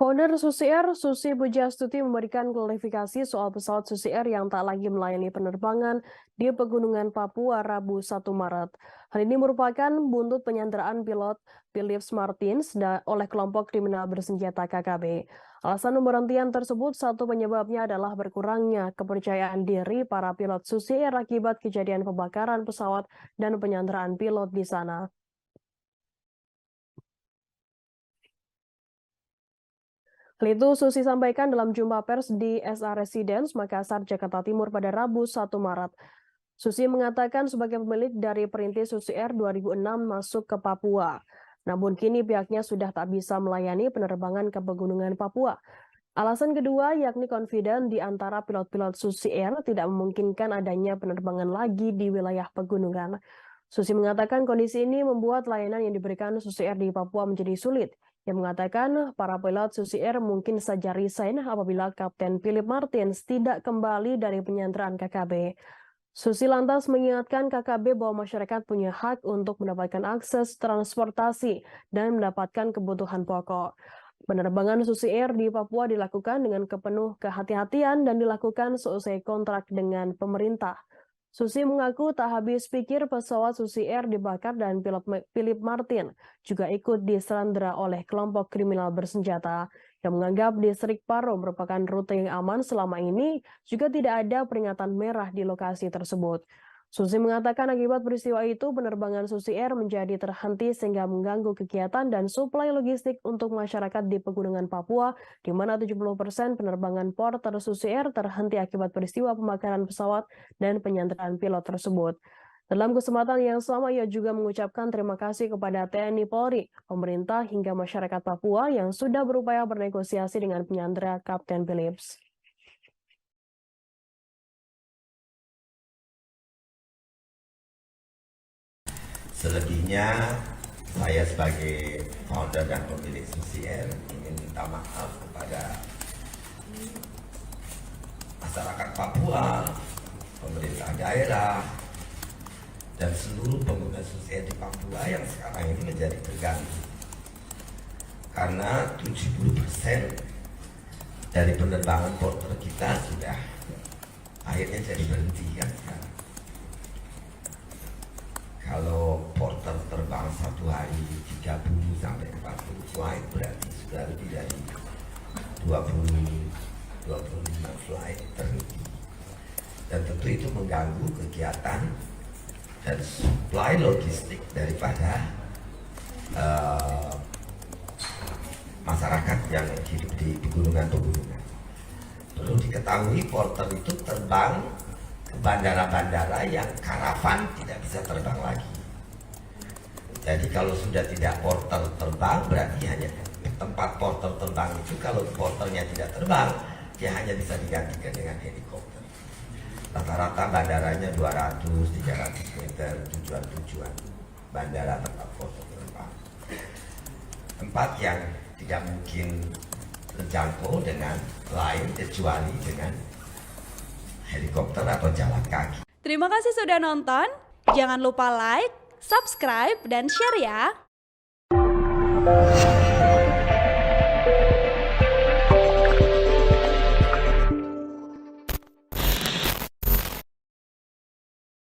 Founder Susi Air, Susi Pujastuti memberikan klarifikasi soal pesawat Susi Air yang tak lagi melayani penerbangan di Pegunungan Papua Rabu 1 Maret. Hal ini merupakan buntut penyanderaan pilot Philips Martins oleh kelompok kriminal bersenjata KKB. Alasan pemberhentian tersebut satu penyebabnya adalah berkurangnya kepercayaan diri para pilot Susi Air akibat kejadian pembakaran pesawat dan penyanderaan pilot di sana. Hal itu Susi sampaikan dalam jumpa pers di SA Residence, Makassar, Jakarta Timur pada Rabu 1 Maret. Susi mengatakan sebagai pemilik dari perintis Susi Air 2006 masuk ke Papua. Namun kini pihaknya sudah tak bisa melayani penerbangan ke pegunungan Papua. Alasan kedua yakni confident di antara pilot-pilot Susi Air tidak memungkinkan adanya penerbangan lagi di wilayah pegunungan. Susi mengatakan kondisi ini membuat layanan yang diberikan Susi Air di Papua menjadi sulit. Yang mengatakan para pilot Susi Air mungkin saja resign apabila Kapten Philip Martins tidak kembali dari penyanderaan KKB. Susi lantas mengingatkan KKB bahwa masyarakat punya hak untuk mendapatkan akses transportasi dan mendapatkan kebutuhan pokok. Penerbangan Susi Air di Papua dilakukan dengan penuh kehati-hatian dan dilakukan seusai kontrak dengan pemerintah. Susi mengaku tak habis pikir pesawat Susi Air dibakar dan pilot Philip Martin juga ikut disandera oleh kelompok kriminal bersenjata yang menganggap distrik Paro merupakan rute yang aman selama ini, juga tidak ada peringatan merah di lokasi tersebut. Susi mengatakan akibat peristiwa itu penerbangan Susi Air menjadi terhenti sehingga mengganggu kegiatan dan suplai logistik untuk masyarakat di Pegunungan Papua, di mana 70% penerbangan porter Susi Air terhenti akibat peristiwa pembakaran pesawat dan penyanderaan pilot tersebut. Dalam kesempatan yang sama, ia juga mengucapkan terima kasih kepada TNI Polri, pemerintah hingga masyarakat Papua yang sudah berupaya bernegosiasi dengan penyandera Kapten Philips. Selebihnya, saya sebagai founder dan pemilik Susi Air ingin minta maaf kepada masyarakat Papua, pemerintah daerah, dan seluruh pengguna Susi Air di Papua yang sekarang ini menjadi terganggu. Karena 70% dari penerbangan porter kita sudah akhirnya jadi berhenti kan sekarang. Kalau porter terbang satu hari 30 sampai 40 flight berarti sudah lebih dari 25 flight terhenti. Dan tentu itu mengganggu kegiatan dan supply logistik daripada masyarakat yang hidup di pegunungan-pegunungan. Perlu diketahui porter itu terbang bandara-bandara yang karavan tidak bisa terbang lagi. Jadi kalau sudah tidak porter terbang berarti hanya tempat porter terbang itu kalau porternya tidak terbang dia hanya bisa digantikan dengan helikopter. Rata-rata bandaranya 200-300 meter tujuan-tujuan bandara tempat porter terbang. Tempat yang tidak mungkin terjangkau dengan lain kecuali dengan helikopter atau jalan kaki. Terima kasih sudah nonton. Jangan lupa like, subscribe, dan share ya.